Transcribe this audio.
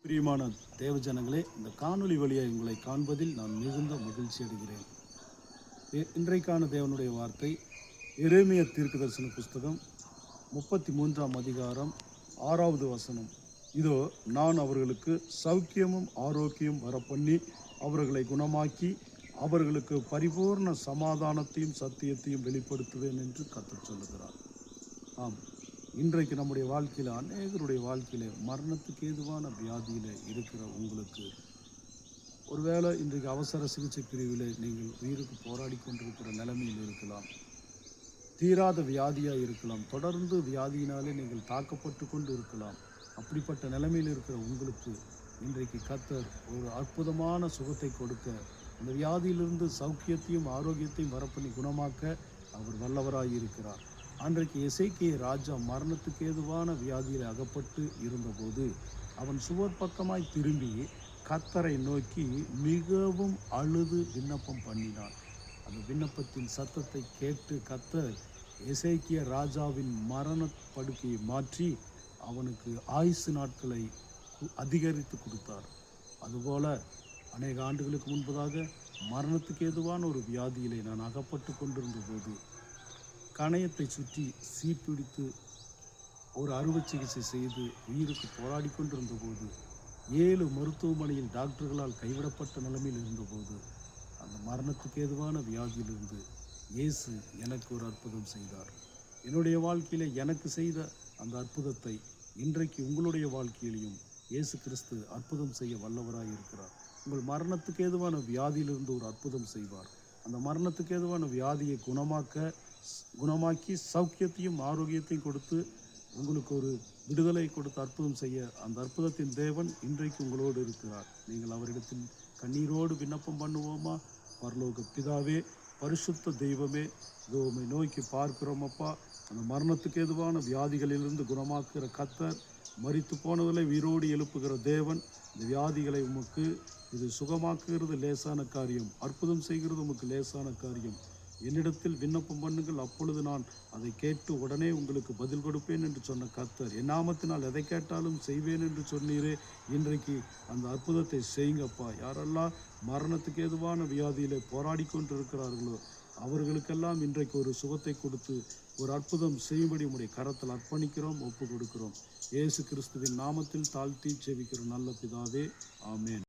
பிரியமான தேவ ஜனங்களே, இந்த காணொளி வழியாக உங்களை காண்பதில் நான் மிகுந்த மகிழ்ச்சி அடைகிறேன். இன்றைக்கான தேவனுடைய வார்த்தை எரேமியா தீர்க்கதரிசன புஸ்தகம் 33ஆம் அதிகாரம் 6வது வசனம். இதோ, நான் அவர்களுக்கு சௌக்கியமும் ஆரோக்கியம் வரப்பண்ணி அவர்களை குணமாக்கி அவர்களுக்கு பரிபூர்ண சமாதானத்தையும் சத்தியத்தையும் வெளிப்படுத்துவேன் என்று கர்த்தர் சொல்லுகிறார். ஆம், இன்றைக்கு நம்முடைய வாழ்க்கையில், அநேகருடைய வாழ்க்கையில் மரணத்துக்கு ஏதுவான வியாதியில் இருக்கிற உங்களுக்கு, ஒருவேளை இன்றைக்கு அவசர சிகிச்சை பிரிவில் நீங்கள் உயிருக்கு போராடி கொண்டிருக்கிற நிலைமையில் இருக்கலாம். தீராத வியாதியாக இருக்கலாம். தொடர்ந்து வியாதியினாலே நீங்கள் தாக்கப்பட்டு கொண்டு இருக்கலாம். அப்படிப்பட்ட நிலைமையில் இருக்கிற உங்களுக்கு இன்றைக்கு கர்த்தர் ஒரு அற்புதமான சுகத்தை கொடுக்க, அந்த வியாதியிலிருந்து சௌக்கியத்தையும் ஆரோக்கியத்தையும் வரப்பண்ணி குணமாக்க அவர் வல்லவராய் இருக்கிறார். அன்றைக்கு எசேக்கியா ராஜா மரணத்துக்கு ஏதுவான வியாதியில் அகப்பட்டு இருந்தபோது அவன் சுவர் பக்கமாய் திரும்பி கர்த்தரை நோக்கி மிகவும் அழுது விண்ணப்பம் பண்ணினான். அந்த விண்ணப்பத்தின் சத்தத்தை கேட்டு கர்த்தர் எசேக்கியா ராஜாவின் மரண படுக்கையை மாற்றி அவனுக்கு ஆயுசு நாட்களை அதிகரித்து கொடுத்தார். அதுபோல அநேக ஆண்டுகளுக்கு முன்பதாக மரணத்துக்கு ஏதுவான ஒரு வியாதியிலே நான் அகப்பட்டு கொண்டிருந்த போது, கணையத்தை சுற்றி சீப்பிடித்து ஒரு அறுவை சிகிச்சை செய்து உயிருக்கு போராடி கொண்டிருந்த போது, 7 மருத்துவமனையில் டாக்டர்களால் கைவிடப்பட்ட நிலைமையில் இருந்தபோது, அந்த மரணத்துக்கு ஏதுவான வியாதியிலிருந்து இயேசு எனக்கு ஒரு அற்புதம் செய்தார். என்னுடைய வாழ்க்கையில் எனக்கு செய்த அந்த அற்புதத்தை இன்றைக்கு உங்களுடைய வாழ்க்கையிலையும் இயேசு கிறிஸ்து அற்புதம் செய்ய வல்லவராய் இருக்கிறார். உங்கள் மரணத்துக்கு ஏதுவான வியாதியிலிருந்து ஒரு அற்புதம் செய்வார். அந்த மரணத்துக்கு ஏதுவான வியாதியை குணமாக்கி சௌக்கியத்தையும் ஆரோக்கியத்தையும் கொடுத்து உங்களுக்கு ஒரு விடுதலை கொடுத்து அற்புதம் செய்ய அந்த அற்புதத்தின் தேவன் இன்றைக்கு உங்களோடு இருக்கிறார். நீங்கள் அவரிடத்தில் கண்ணீரோடு விண்ணப்பம் பண்ணுவோமா? பரலோக பிதாவே, பரிசுத்த தெய்வமே, இதோ உம்மை நோக்கி பார்க்கிறோம் அப்பா. அந்த மரணத்துக்கு ஏதுவான வியாதிகளிலிருந்து குணமாக்குகிற கர்த்தர், மரித்து போனவர்களை உயிரோடு எழுப்புகிற தேவன், இந்த வியாதிகளை உமக்கு இது சுகமாக்குகிறது லேசான காரியம், அற்புதம் செய்கிறது உமக்கு லேசான காரியம். என்னிடத்தில் விண்ணப்பம் பண்ணுங்கள், அப்பொழுது நான் அதை கேட்டு உடனே உங்களுக்கு பதில் கொடுப்பேன் என்று சொன்ன கர்த்தர், என் நாமத்தினால் எதை கேட்டாலும் செய்வேன் என்று சொன்னீரே. இன்றைக்கு அந்த அற்புதத்தை செய்யுங்கப்பா. யாரெல்லாம் மரணத்துக்கு ஏதுவான வியாதியிலே போராடி கொண்டு இருக்கிறார்களோ அவர்களுக்கெல்லாம் இன்றைக்கு ஒரு சுகத்தை கொடுத்து ஒரு அற்புதம் செய்யும்படி உம்முடைய கரத்தில் அர்ப்பணிக்கிறோம், ஒப்பு கொடுக்கிறோம். இயேசு கிறிஸ்துவின் நாமத்தில் தாழ்த்தி ஜெபிக்கிற நல்ல பிதாவே, ஆமென்.